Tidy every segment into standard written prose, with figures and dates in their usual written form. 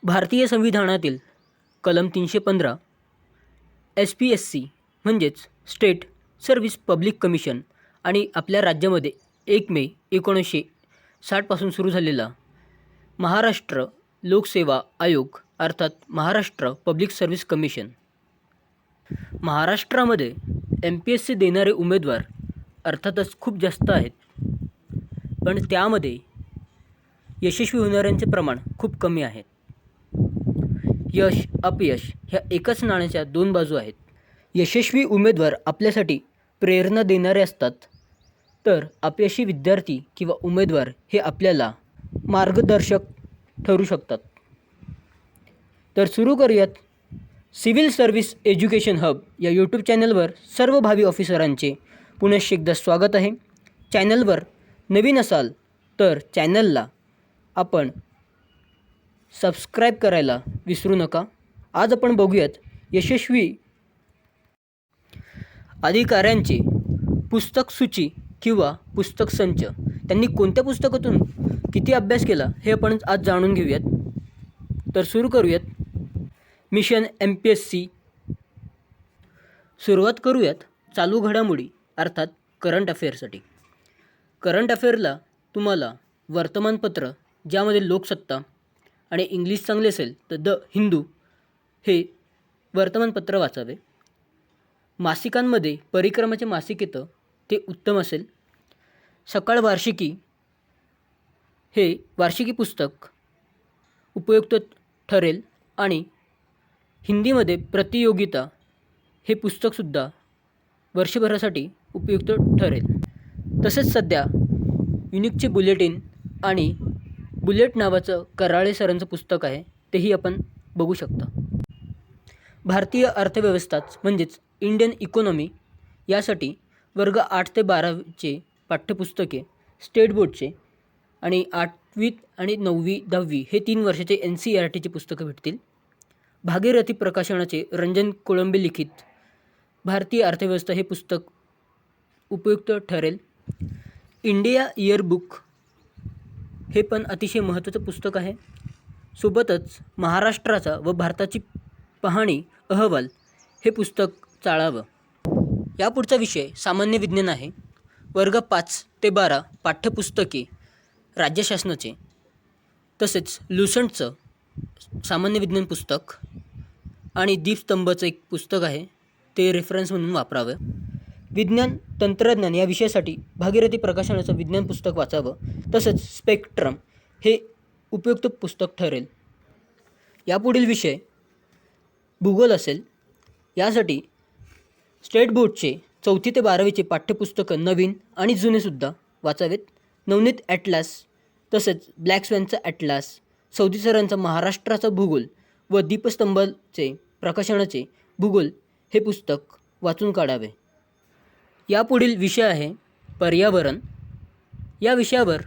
भारतीय संविधानातील कलम 315 SPSC म्हणजेच स्टेट सर्व्हिस पब्लिक कमिशन आणि आपल्या राज्यामध्ये 1 मे 1960 पासून सुरू झालेला महाराष्ट्र लोकसेवा आयोग अर्थात महाराष्ट्र पब्लिक सर्व्हिस कमिशन. महाराष्ट्रामध्ये MPSC देणारे उमेदवार अर्थातच खूप जास्त आहेत, पण त्यामध्ये यशस्वी होणाऱ्यांचे प्रमाण खूप कमी आहे. यश अपयश ह्या एकच नाण्याच्या दोन बाजू आहेत. यशस्वी उमेदवार आपल्यासाठी प्रेरणा देणारे असतात, तर अपयशी विद्यार्थी किंवा उमेदवार हे आपल्याला मार्गदर्शक ठरू शकतात. तर सुरू करूयात. सिव्हिल सर्व्हिस एज्युकेशन हब या यूट्यूब चॅनलवर सर्व भावी ऑफिसरांचे पुनश्च एकदा स्वागत आहे. चॅनलवर नवीन असाल तर चॅनलला आपण सबस्क्राईब करायला विसरू नका. आज आपण बघूयात यशस्वी अधिकाऱ्यांची पुस्तक सूची किंवा पुस्तक संच. त्यांनी कोणत्या पुस्तकातून किती अभ्यास केला हे आपण आज जाणून घेऊयात. तर सुरू करूयात. Mission MPSC. सुरुवात करूयात चालू घडामोडी अर्थात करंट अफेअरसाठी. करंट अफेअरला तुम्हाला वर्तमानपत्र ज्यामध्ये लोकसत्ता आणि इंग्लिश चांगले असेल तर द हिंदू हे वर्तमानपत्र वाचावे. मासिकांमध्ये परिक्रमाचे मासिक येतं ते उत्तम असेल. सकाळ वार्षिकी हे वार्षिकी पुस्तक उपयुक्त ठरेल आणि हिंदीमध्ये प्रतियोगिता हे पुस्तकसुद्धा वर्षभरासाठी उपयुक्त ठरेल. तसेच सध्या युनिकचे बुलेटिन आणि बुलेट नावाचं कराळे सरांचं पुस्तक आहे, तेही आपण बघू शकता. भारतीय अर्थव्यवस्थाच म्हणजेच इंडियन इकॉनॉमी यासाठी वर्ग 8 ते 12चे पाठ्यपुस्तके स्टेट बोर्डचे आणि 8वी आणि 9वी 10वी हे 3 वर्षाचे NCERTचे पुस्तकं भेटतील. भागीरथी प्रकाशनाचे रंजन कोळंबे लिखित भारतीय अर्थव्यवस्था हे पुस्तक उपयुक्त ठरेल. इंडिया इयरबुक हे पण अतिशय महत्त्वाचं पुस्तक आहे. सोबतच महाराष्ट्राचा व भारताची पाहणी अहवाल हे पुस्तक चाळावं. यापुढचा विषय सामान्य विज्ञान आहे. वर्ग 5 ते 12 पाठ्यपुस्तके राज्य शासनाचे तसेच लुसंटचं सामान्य विज्ञान पुस्तक आणि दीपस्तंभचं एक पुस्तक आहे, ते रेफरन्स म्हणून वापरावं. विज्ञान तंत्रज्ञान या विषयासाठी भागीरथी प्रकाशनाचं विज्ञान पुस्तक वाचावं. तसंच स्पेक्ट्रम हे उपयुक्त पुस्तक ठरेल. यापुढील विषय भूगोल असेल. यासाठी स्टेट बोर्डचे 4थी ते 12वीचे पाठ्यपुस्तकं नवीन आणि जुनेसुद्धा वाचावेत. नवनीत ॲटलास तसेच ब्लॅक स्वॅनचा ॲटलास, सौदी सरांचा महाराष्ट्राचा भूगोल व दीपस्तंभाचे प्रकाशनाचे भूगोल हे पुस्तक वाचून काढावे. यापुढील विषय आहे पर्यावरण. या विषयावर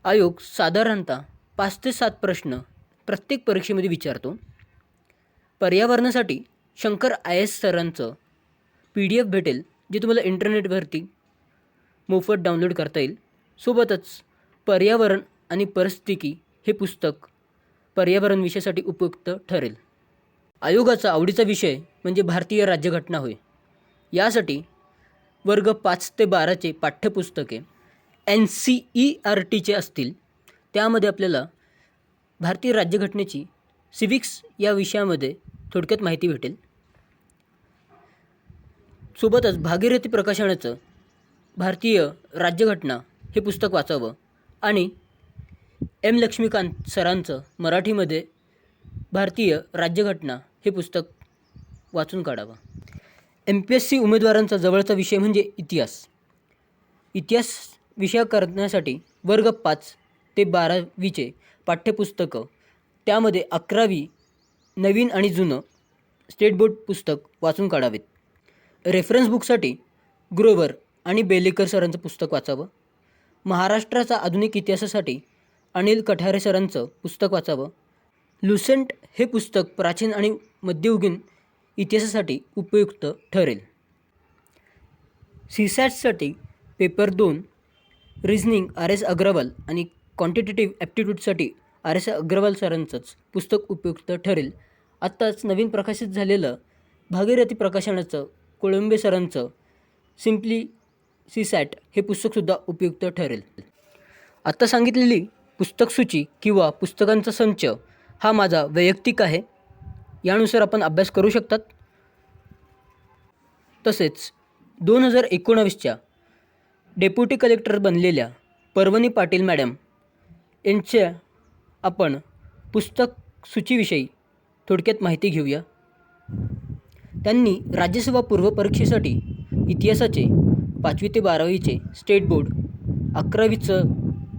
आयोग साधारणतः 5 ते 7 प्रश्न प्रत्येक परीक्षेमध्ये विचारतो. पर्यावरणासाठी शंकर IAS सरांचं PDF भेटेल, जे तुम्हाला इंटरनेटवरती मोफत डाउनलोड करता येईल. सोबतच पर्यावरण आणि परिस्थितिकी हे पुस्तक पर्यावरण विषयासाठी उपयुक्त ठरेल. आयोगाचा आवडीचा विषय म्हणजे भारतीय राज्यघटना होय. यासाठी वर्ग 5 ते 12चे पाठ्यपुस्तके NCERTचे असतील. त्यामध्ये आपल्याला भारतीय राज्यघटनेची सिव्हिक्स या विषयामध्ये थोडक्यात माहिती भेटेल. सोबतच भागीरथी प्रकाशनाचं भारतीय राज्यघटना हे पुस्तक वाचावं आणि M लक्ष्मीकांत सरांचं मराठीमध्ये भारतीय राज्यघटना हे पुस्तक वाचून काढावं. MPSC उमेदवारांचा जवळचा विषय म्हणजे इतिहास. इतिहास विषय करण्यासाठी वर्ग 5 ते 12वीचे पाठ्यपुस्तकं त्यामध्ये 11वी नवीन आणि जुनं स्टेट बोर्ड पुस्तक वाचून काढावेत. रेफरन्स बुकसाठी ग्रोवर आणि बेलेकर सरांचं पुस्तक वाचावं. महाराष्ट्राचा आधुनिक इतिहासासाठी अनिल कठारे सरांचं पुस्तक वाचावं. लुसेंट हे पुस्तक प्राचीन आणि मध्ययुगीन इतिहासासाठी उपयुक्त ठरेल. CSATसाठी पेपर 2 रिझनिंग RS अग्रवाल आणि क्वांटिटेटिव्ह ॲप्टिट्यूडसाठी RS अग्रवाल सरांचंच पुस्तक उपयुक्त ठरेल. आत्ताच नवीन प्रकाशित झालेलं भागीरथी प्रकाशनाचं कोळंबे सरांचं सिम्पली सीसॅट हे पुस्तकसुद्धा उपयुक्त ठरेल. आत्ता सांगितलेली पुस्तकसूची किंवा पुस्तकांचा संच हा माझा वैयक्तिक आहे. यानुसार आपण अभ्यास करू शकतात. तसेच 2019च्या डेप्युटी कलेक्टर बनलेल्या पर्वणी पाटील मॅडम यांच्या आपण पुस्तक सूचीविषयी थोडक्यात माहिती घेऊया. त्यांनी राज्यसेवा पूर्व परीक्षेसाठी इतिहासाचे 5वी ते 12वीचे स्टेट बोर्ड 11वीचं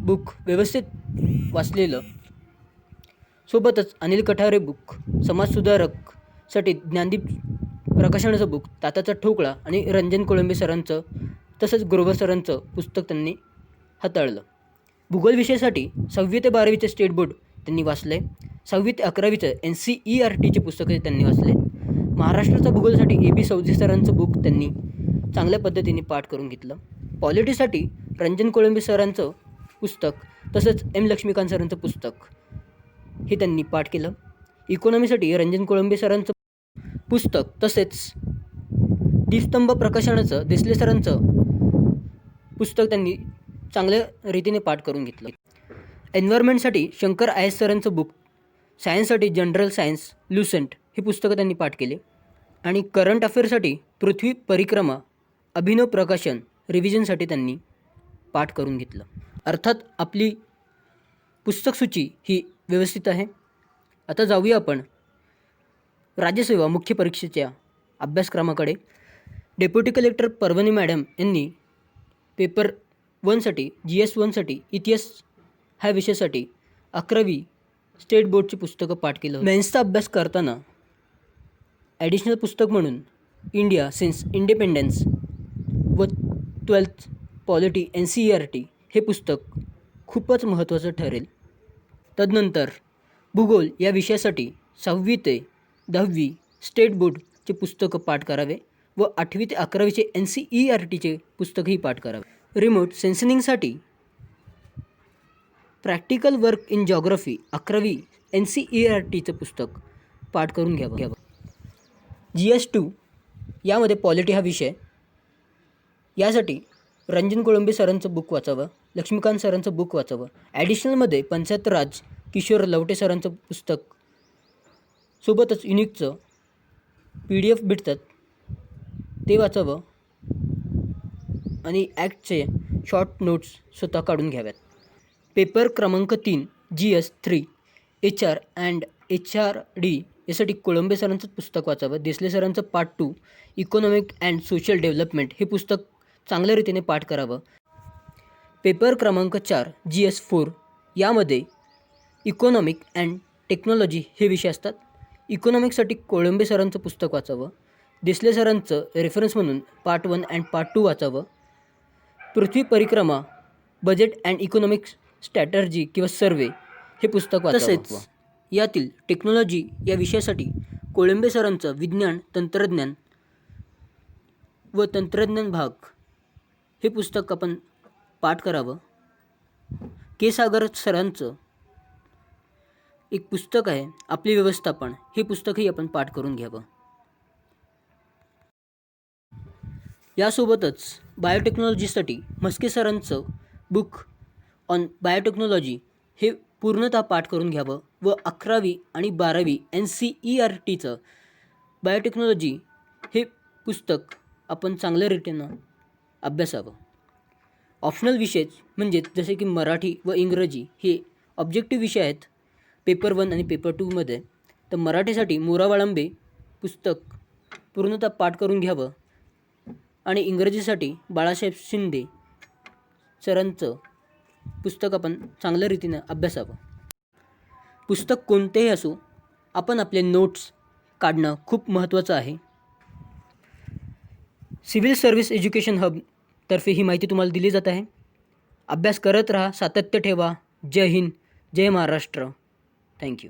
बुक व्यवस्थित वाचलेलं, सोबतच अनिल कठारे बुक समाजसुधारकसाठी ज्ञानदीप प्रकाशनाचं बुक तात्याचा ठोकळा आणि रंजन कोळंबे सरांचं तसंच ग्रोवर सरांचं पुस्तक त्यांनी हाताळलं. भूगोल विषयासाठी 6वी ते 12वीचे स्टेट बोर्ड त्यांनी वाचले. 6वी ते 11वीचं NCERTचे पुस्तकं त्यांनी वाचले. महाराष्ट्राचा भूगोलसाठी AB सौदी सरांचं बुक त्यांनी चांगल्या पद्धतीने पाठ करून घेतलं. पॉलिटीसाठी रंजन कोळंबे सरांचं पुस्तक तसंच M लक्ष्मीकांत सरांचं पुस्तक हे त्यांनी पाठ केलं. इकॉनॉमीसाठी रंजन कोळंबे सरांचं पुस्तक तसेच दीपस्तंभ प्रकाशनाचं देसले सरांचं पुस्तक त्यांनी चांगल्या रीतीने पाठ करून घेतलं. एन्व्हायरमेंटसाठी शंकर IS सरांचं बुक, सायन्ससाठी जनरल सायन्स लुसेंट हे पुस्तकं त्यांनी पाठ केले. आणि करंट अफेअरसाठी पृथ्वी परिक्रमा अभिनव प्रकाशन रिव्हिजनसाठी त्यांनी पाठ करून घेतलं. अर्थात आपली पुस्तकसूची ही व्यवस्थित आहे. आता जाऊया आपण राज्यसेवा मुख्य परीक्षेच्या अभ्यासक्रमाकडे. डेप्युटी कलेक्टर पर्वणी मॅडम यांनी पेपर 1साठी GS 1साठी इतिहास ह्या विषयासाठी 11वी स्टेट बोर्डची पुस्तकं पाठ केलं. मेन्सचा अभ्यास करताना ॲडिशनल पुस्तक म्हणून इंडिया सिन्स इंडिपेंडन्स व 12th पॉलिटी NCERT हे पुस्तक खूपच महत्त्वाचं ठरेल. तदनंतर भूगोल या विषयासाठी 6वी ते 10वी स्टेट बोर्डचे पुस्तकं पाठ करावे व 8वी ते 11वीचे NCERTचे पुस्तकही पाठ करावे. रिमोट सेन्सिंगसाठी प्रॅक्टिकल वर्क इन जॉग्रफी 11वी NCERTचं पुस्तक पाठ करून घ्यावं. GS 2 यामध्ये पॉलिटी हा विषय, यासाठी रंजन कोळंबे सरांचं बुक वाचावं, लक्ष्मीकांत सरांचं बुक वाचावं. ॲडिशनलमध्ये पंचायत राज किशोर लवटे सरांचं पुस्तक सोबतच युनिकचं PDF भेटतात ते वाचावं आणि ॲक्टचे शॉर्ट नोट्स स्वतः काढून घ्याव्यात. पेपर क्रमांक 3 GS 3 HR अँड HRD यासाठी कोळंबे सरांचं पुस्तक वाचावं. देसले सरांचं part 2 economic and social development हे पुस्तक चांगल्या रीतीने पाठ करावं. पेपर क्रमांक 4 GS 4 यामध्ये इकॉनॉमिक अँड टेक्नॉलॉजी हे विषय असतात. इकॉनॉमिक्ससाठी कोळंबे सरांचं पुस्तक वाचावं. देसले सरांचं रेफरन्स म्हणून पार्ट 1 अँड पार्ट 2 वाचावं. पृथ्वी परिक्रमा बजेट अँड इकॉनॉमिक्स स्ट्रॅटर्जी किंवा सर्वे हे पुस्तक वाचावं. तसेच यातील टेक्नॉलॉजी या विषयासाठी कोळंबे सरांचं विज्ञान तंत्रज्ञान व तंत्रज्ञान भाग हे पुस्तक आपण पाठ करावं. के सागर सरांचं एक पुस्तक आहे आपले व्यवस्थापन, हे पुस्तकही आपण पाठ करून घ्यावं. यासोबतच बायोटेक्नॉलॉजीसाठी म्हस्के सरांचं बुक ऑन बायोटेक्नॉलॉजी हे पूर्णतः पाठ करून घ्यावं व 11वी आणि 12वी NCERTचं बायोटेक्नॉलॉजी हे पुस्तक आपण चांगल्या रीतीनं अभ्यासावं. ऑप्शनल विषय म्हणजे जसे की मराठी व इंग्रजी हे ऑब्जेक्टिव्ह विषय आहेत पेपर 1 आणि पेपर 2मध्ये. तर मराठीसाठी मोरा वाळंबे पुस्तक पूर्णतः पाठ करून घ्यावं आणि इंग्रजीसाठी बाळासाहेब शिंदे सरांचं पुस्तक आपण चांगल्या रीतीनं अभ्यासावं. पुस्तक कोणतेही असो, आपण आपले नोट्स काढणं खूप महत्त्वाचं आहे. सिव्हिल सर्व्हिस एज्युकेशन हब तर्फे ही माहिती तुम्हाला दिली जात आहे. अभ्यास करत राहा, सातत्य ठेवा. जय हिंद, जय महाराष्ट्र. थँक्यू.